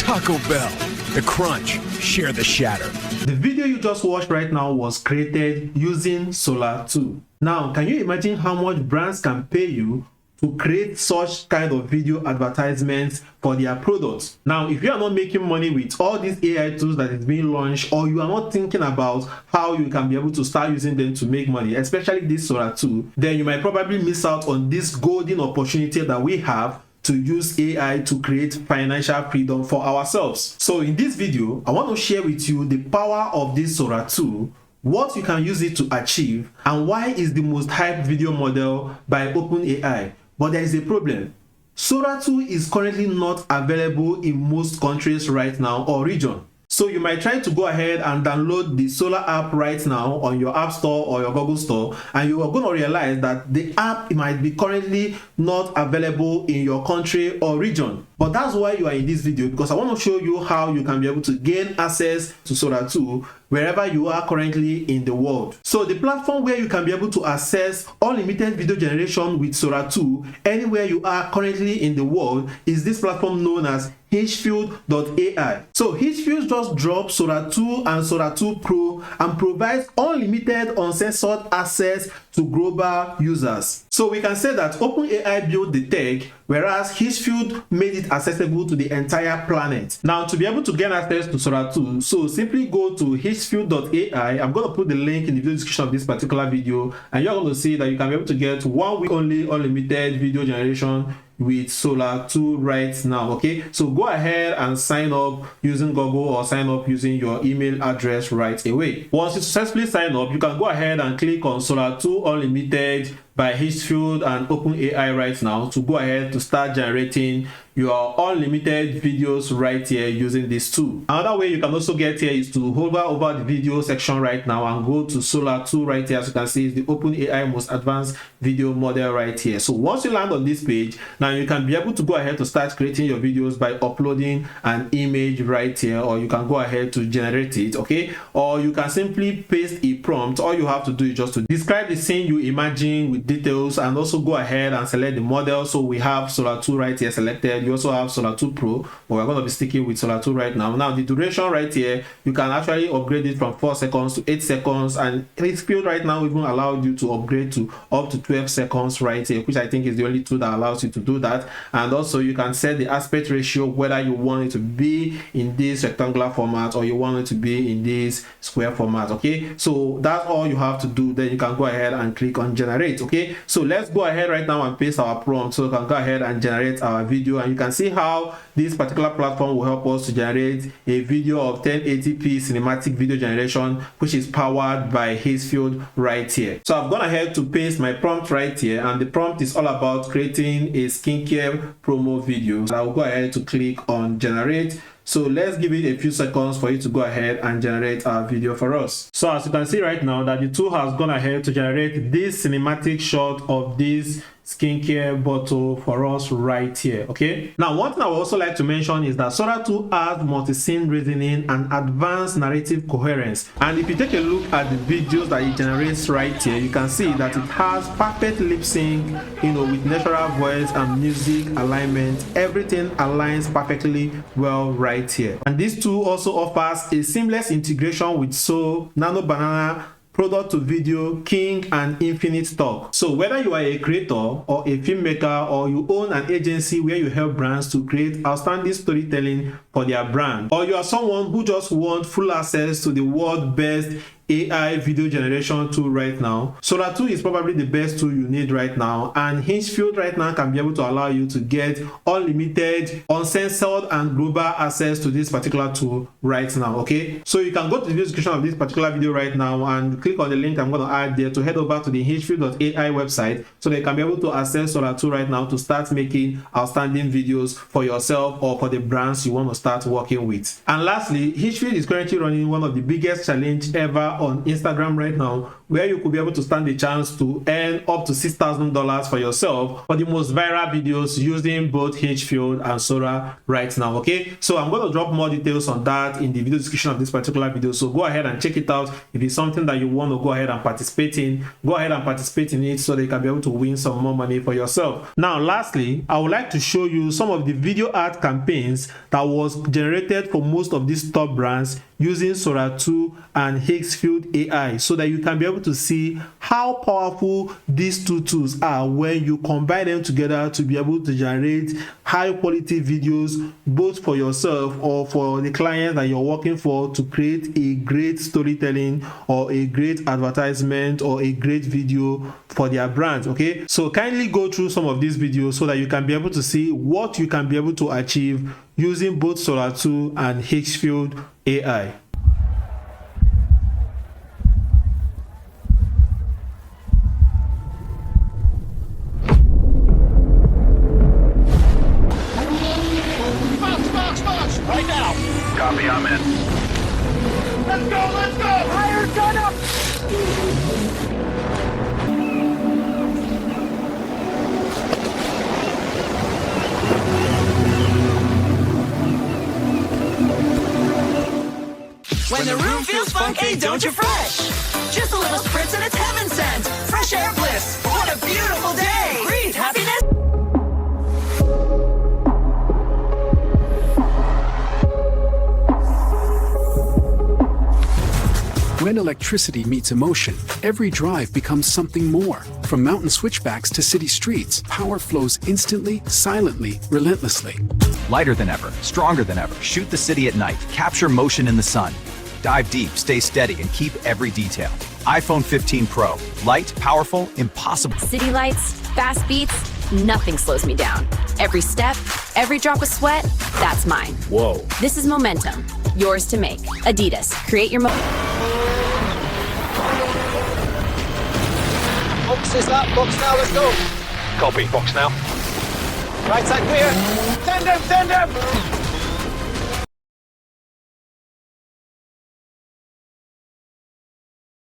Taco Bell, the crunch, share the shatter. The video you just watched right now was created using Sora 2. Now, can you imagine how much brands can pay you to create such kind of video advertisements for their products? Now, if you are not making money with all these AI tools that is being launched, or you are not thinking about how you can be able to start using them to make money, especially this Sora 2, then you might probably miss out on this golden opportunity that we have to use AI to create financial freedom for ourselves. So in this video, I want to share with you the power of this Sora 2, what you can use it to achieve, and why it's the most hyped video model by OpenAI. But there is a problem. Sora 2 is currently not available in most countries right now or region. So you might try to go ahead and download the Sora app right now on your App Store or your Google Store, and you are going to realize that the app might be currently not available in your country or region. But that's why you are in this video, because I want to show you how you can be able to gain access to Sora 2 wherever you are currently in the world. So the platform where you can be able to access unlimited video generation with Sora 2 anywhere you are currently in the world is this platform known as Higgsfield.ai. So Higgsfield just dropped Sora 2 and Sora 2 Pro and provides unlimited uncensored access to global users. So we can say that OpenAI built the tech, whereas Higgsfield made it accessible to the entire planet. Now, to be able to gain access to Sora 2, so simply go to Higgsfield.ai. I'm going to put the link in the video description of this particular video, and you're going to see that you can be able to get 1 week only unlimited video generation with Sora 2 right now. Okay, so go ahead and sign up using Google or sign up using your email address right away. Once you successfully sign up, you can go ahead and click on Sora 2 Unlimited by Higgsfield and OpenAI right now to go ahead to start generating your unlimited videos right here using this tool. Another way you can also get here is to hover over the video section right now and go to Sora 2 right here. As you can see, it's the OpenAI most advanced video model right here. So once you land on this page, now you can be able to go ahead to start creating your videos by uploading an image right here, or you can go ahead to generate it, okay? Or you can simply paste a prompt. All you have to do is just to describe the scene you imagine with details, and also go ahead and select the model. So we have Sora 2 right here selected. You also have Sora 2 Pro, but we're going to be sticking with Sora 2 right now. Now the duration right here, you can actually upgrade it from 4 seconds to 8 seconds, and Higgsfield right now even allowed you to upgrade to up to 12 seconds right here, which I think is the only tool that allows you to do that. And also you can set the aspect ratio, whether you want it to be in this rectangular format or you want it to be in this square format. Okay, so that's all you have to do. Then you can go ahead and click on generate. Okay, so let's go ahead right now and paste our prompt, so you can go ahead and generate our video, and you can see how this particular platform will help us to generate a video of 1080p cinematic video generation, which is powered by Higgsfield right here. So I've gone ahead to paste my prompt right here, and the prompt is all about creating a skincare promo video. So I'll go ahead to click on generate. So let's give it a few seconds for it to go ahead and generate our video for us. So as you can see right now that the tool has gone ahead to generate this cinematic shot of this skincare bottle for us right here. Okay, now one thing I would also like to mention is that Sora 2 has multi-scene reasoning and advanced narrative coherence, and if you take a look at the videos that it generates right here, you can see that it has perfect lip sync, you know, with natural voice and music alignment. Everything aligns perfectly well right here. And this tool also offers a seamless integration with Nano Banana, product to video, King, and Infinite Stock. So whether you are a creator or a filmmaker, or you own an agency where you help brands to create outstanding storytelling for their brand, or you are someone who just wants full access to the world's best AI video generation tool right now, Sora 2 is probably the best tool you need right now, and Higgsfield right now can be able to allow you to get unlimited, uncensored, and global access to this particular tool right now. Okay, so you can go to the video description of this particular video right now and click on the link I'm going to add there to head over to the Higgsfield.ai website, so they can be able to access Sora 2 right now to start making outstanding videos for yourself or for the brands you want to start working with. And lastly, Higgsfield is currently running one of the biggest challenges ever on Instagram right now, where you could be able to stand a chance to earn up to $6,000 for yourself for the most viral videos using both Higgsfield and Sora right now. Okay, so I'm going to drop more details on that in the video description of this particular video, so go ahead and check it out. If it's something that you want to go ahead and participate in, go ahead and participate in it so that you can be able to win some more money for yourself. Now lastly, I would like to show you some of the video ad campaigns that was generated for most of these top brands using Sora 2 and Higgsfield AI, so that you can be able to see how powerful these two tools are when you combine them together to be able to generate high quality videos, both for yourself or for the client that you're working for, to create a great storytelling or a great advertisement or a great video for their brand. Okay, so kindly go through some of these videos so that you can be able to see what you can be able to achieve using both Sora 2 and Higgsfield AI. Right now. Copy, I'm in. Let's go! Fire gun up! When the room feels funky, don't you fresh? Just a little spritz and it's heaven sent. Fresh air bliss. What a beautiful day. Breathe happiness. When electricity meets emotion, every drive becomes something more. From mountain switchbacks to city streets, power flows instantly, silently, relentlessly. Lighter than ever, stronger than ever. Shoot the city at night. Capture motion in the sun. Dive deep, stay steady, and keep every detail. iPhone 15 Pro. Light, powerful, impossible. City lights, fast beats, nothing slows me down. Every step, every drop of sweat, that's mine. Whoa. This is momentum. Yours to make. Adidas. Create your Box is up. Box now. Let's go. Copy, box now. Right side clear. Tandem.